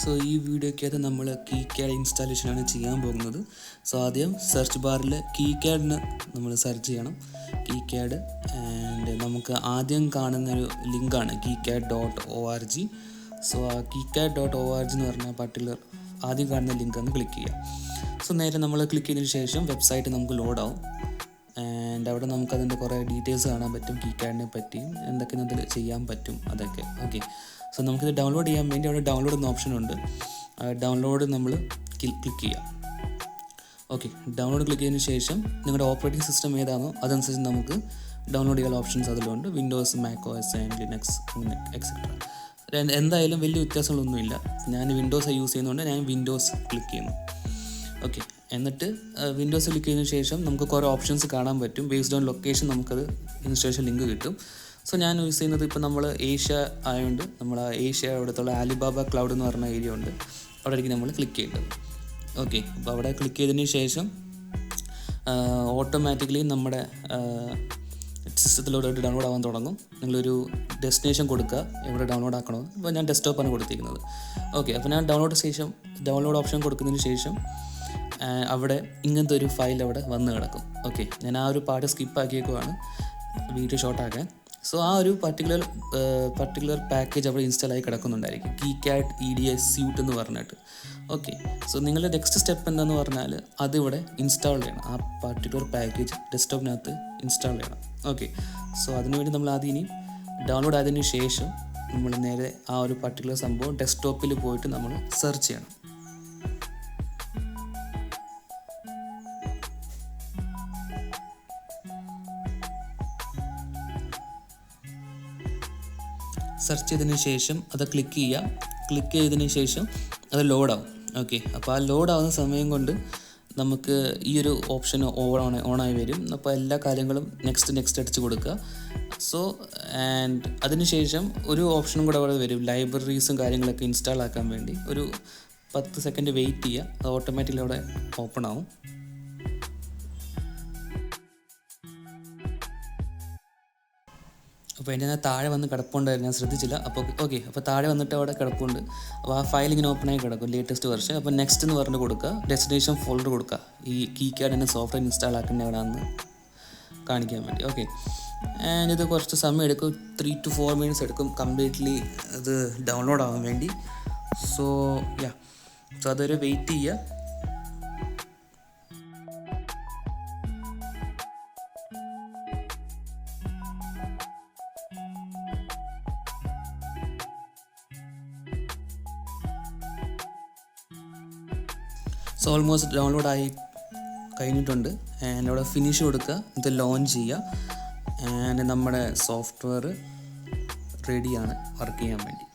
So ഈ വീഡിയോയ്ക്കകത്ത് നമ്മൾ key CAD ഇൻസ്റ്റാളേഷനാണ് ചെയ്യാൻ പോകുന്നത്. സോ ആദ്യം സെർച്ച് ബാറിൽ കീ ക്യാഡിന് നമ്മൾ സെർച്ച് ചെയ്യണം, കീ ക്യാഡ്. ആൻഡ് നമുക്ക് ആദ്യം കാണുന്നൊരു ലിങ്കാണ് KeyCAD.org. സോ ആ KeyCAD.org എന്ന് പറഞ്ഞ പർട്ടിക്കുലർ ആദ്യം കാണുന്ന ലിങ്ക് ഒന്ന് ക്ലിക്ക് ചെയ്യുക. സോ നേരെ നമ്മൾ ക്ലിക്ക് ചെയ്തതിന് ശേഷം വെബ്സൈറ്റ് നമുക്ക് ലോഡാവും. ആൻഡ് അവിടെ നമുക്കതിൻ്റെ കുറേ ഡീറ്റെയിൽസ് കാണാൻ പറ്റും, കീ ക്യാഡിനെ പറ്റിയും എന്തൊക്കെ അതിൽ ചെയ്യാൻ പറ്റും അതൊക്കെ. ഓക്കെ, സോ നമുക്കിത് ഡൗൺലോഡ് ചെയ്യാൻ വേണ്ടി അവിടെ ഡൗൺലോഡ് എന്ന ഓപ്ഷൻ ഉണ്ട്. ഡൗൺലോഡ് നമ്മൾ ക്ലിക്ക് ചെയ്യുക. ഓക്കെ, ഡൗൺലോഡ് ക്ലിക്ക് ചെയ്തതിന് ശേഷം നിങ്ങളുടെ ഓപ്പറേറ്റിംഗ് സിസ്റ്റം ഏതാണോ അതനുസരിച്ച് നമുക്ക് ഡൗൺലോഡ് ചെയ്യാനുള്ള ഓപ്ഷൻസ് അതിലുണ്ട്. Windows, Mac OS and Linux etcetera. എന്തായാലും വലിയ വ്യത്യാസങ്ങളൊന്നുമില്ല. ഞാൻ വിൻഡോസ് യൂസ് ചെയ്യുന്നതുകൊണ്ട് ഞാൻ വിൻഡോസ് ക്ലിക്ക് ചെയ്യുന്നു. ഓക്കെ, എന്നിട്ട് വിൻഡോസ് ക്ലിക്ക് ചെയ്തതിന് ശേഷം നമുക്ക് കുറേ ഓപ്ഷൻസ് കാണാൻ പറ്റും. ബേസ്ഡ് ഓൺ ലൊക്കേഷൻ നമുക്കത് ഇൻസ്റ്റാളേഷൻ ലിങ്ക് കിട്ടും. സോ ഞാൻ യൂസ് ചെയ്യുന്നത് ഇപ്പോൾ നമ്മൾ ഏഷ്യ ആയതുകൊണ്ട് നമ്മൾ ഏഷ്യ അവിടുത്തുള്ള ആലിബാബ ക്ലൗഡ് എന്ന് പറഞ്ഞ ഏരിയ ഉണ്ട്, അവിടേക്ക് നമ്മൾ ക്ലിക്ക് ചെയ്യേണ്ടത്. ഓക്കെ, അപ്പോൾ അവിടെ ക്ലിക്ക് ചെയ്തതിന് ശേഷം ഓട്ടോമാറ്റിക്കലി നമ്മുടെ സിസ്റ്റത്തിലോട്ട് ഡൗൺലോഡ് ആവാൻ തുടങ്ങും. നിങ്ങളൊരു ഡെസ്റ്റിനേഷൻ കൊടുക്കുക, എവിടെ ഡൗൺലോഡ് ആക്കണോ. ഇപ്പോൾ ഞാൻ ഡെസ്ക്ടോപ്പാണ് കൊടുത്തിരിക്കുന്നത്. ഓക്കെ, അപ്പോൾ ഞാൻ ഡൗൺലോഡ് ഓപ്ഷൻ കൊടുക്കുന്നതിന് ശേഷം അവിടെ ഇങ്ങനത്തെ ഒരു ഫയൽ അവിടെ വന്ന് കിടക്കും. ഓക്കെ, ഞാൻ ആ ഒരു പാർട്ട് സ്കിപ്പ് ആക്കിയേക്കുവാണ് വീഡിയോ ഷോർട്ടാക്കാൻ. സോ ആ ഒരു പർട്ടിക്കുലർ പാക്കേജ് അവിടെ ഇൻസ്റ്റാൾ ആയി കിടക്കുന്നുണ്ടായിരിക്കും, KeyCAD EDS സ്യൂട്ട് എന്ന് പറഞ്ഞിട്ട്. ഓക്കെ, സോ നിങ്ങളുടെ നെക്സ്റ്റ് സ്റ്റെപ്പ് എന്താണെന്ന് പറഞ്ഞാൽ അതിവിടെ ഇൻസ്റ്റാൾ ചെയ്യണം. ആ പർട്ടിക്കുലർ പാക്കേജ് ഡെസ്ക്ടോപ്പിനകത്ത് ഇൻസ്റ്റാൾ ചെയ്യണം. ഓക്കെ, സോ അതിനുവേണ്ടി നമ്മൾ ആദ്യം ഇനി ഡൗൺലോഡ് ആയതിനു ശേഷം നമ്മൾ നേരെ ആ ഒരു പർട്ടിക്കുലർ സംഭവം ഡെസ്ക്ടോപ്പിൽ പോയിട്ട് നമ്മൾ സെർച്ച് ചെയ്യണം. സെർച്ച് ചെയ്തതിന് ശേഷം അത് ക്ലിക്ക് ചെയ്യുക. ക്ലിക്ക് ചെയ്തതിന് ശേഷം അത് ലോഡാവും. ഓക്കെ, അപ്പോൾ ആ ലോഡാവുന്ന സമയം കൊണ്ട് നമുക്ക് ഈ ഒരു ഓപ്ഷൻ ഓണായി വരും. അപ്പോൾ എല്ലാ കാര്യങ്ങളും നെക്സ്റ്റ് അടിച്ച് കൊടുക്കുക. സോ ആൻഡ് അതിന് ശേഷം ഒരു ഓപ്ഷനും കൂടെ അവിടെ വരും, ലൈബ്രറീസും കാര്യങ്ങളൊക്കെ ഇൻസ്റ്റാൾ ആക്കാൻ വേണ്ടി. ഒരു 10 സെക്കൻഡ് വെയിറ്റ് ചെയ്യുക, അത് ഓട്ടോമാറ്റിക്കലി അവിടെ ഓപ്പൺ ആവും. അപ്പോൾ എൻ്റെ താഴെ വന്ന് കിടപ്പുണ്ടായിരുന്നു, ഞാൻ ശ്രദ്ധിച്ചില്ല. അപ്പോൾ താഴെ വന്നിട്ട് അവിടെ കിടപ്പുണ്ട്. അപ്പോൾ ആ ഫയൽ ഇങ്ങനെ ഓപ്പൺ ആയി കിടക്കും, ലേറ്റസ്റ്റ് വെർഷൻ. അപ്പോൾ നെക്സ്റ്റ് എന്ന് പറഞ്ഞ് കൊടുക്കുക, ഡെസ്റ്റിനേഷൻ ഫോൾഡർ കൊടുക്കുക, ഈ KeyCAD എന്ന സോഫ്റ്റ്വെയർ ഇൻസ്റ്റാൾ ആക്കുന്ന എവിടെയാണെന്ന് കാണിക്കാൻ വേണ്ടി. ഓക്കെ, ആൻഡ് ഇത് കുറച്ച് സമയം എടുക്കും, 3 to 4 minutes എടുക്കും കംപ്ലീറ്റ്ലി ഇത് ഡൗൺലോഡ് ആവാൻ വേണ്ടി. സോ അതൊരു വെയിറ്റ് ചെയ്യുക. സോ ഓൾമോസ്റ്റ് ഡൗൺലോഡ് ആയി കഴിഞ്ഞിട്ടുണ്ട്. ആൻഡ് അവിടെ ഫിനിഷ് കൊടുക്കുക, ഇത് ലോഞ്ച് ചെയ്യുക. ആൻഡ് നമ്മുടെ സോഫ്റ്റ്വെയർ റെഡിയാണ് വർക്ക് ചെയ്യാൻ വേണ്ടി.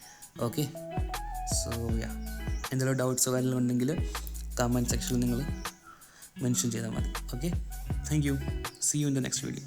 ഓക്കെ, സോ എന്തെങ്കിലും ഡൗട്ട്സോ കാര്യങ്ങളും ഉണ്ടെങ്കിൽ കമൻറ്റ് സെക്ഷനിൽ നിങ്ങൾ മെൻഷൻ ചെയ്താൽ മതി. Okay, thank you. See you in the next video.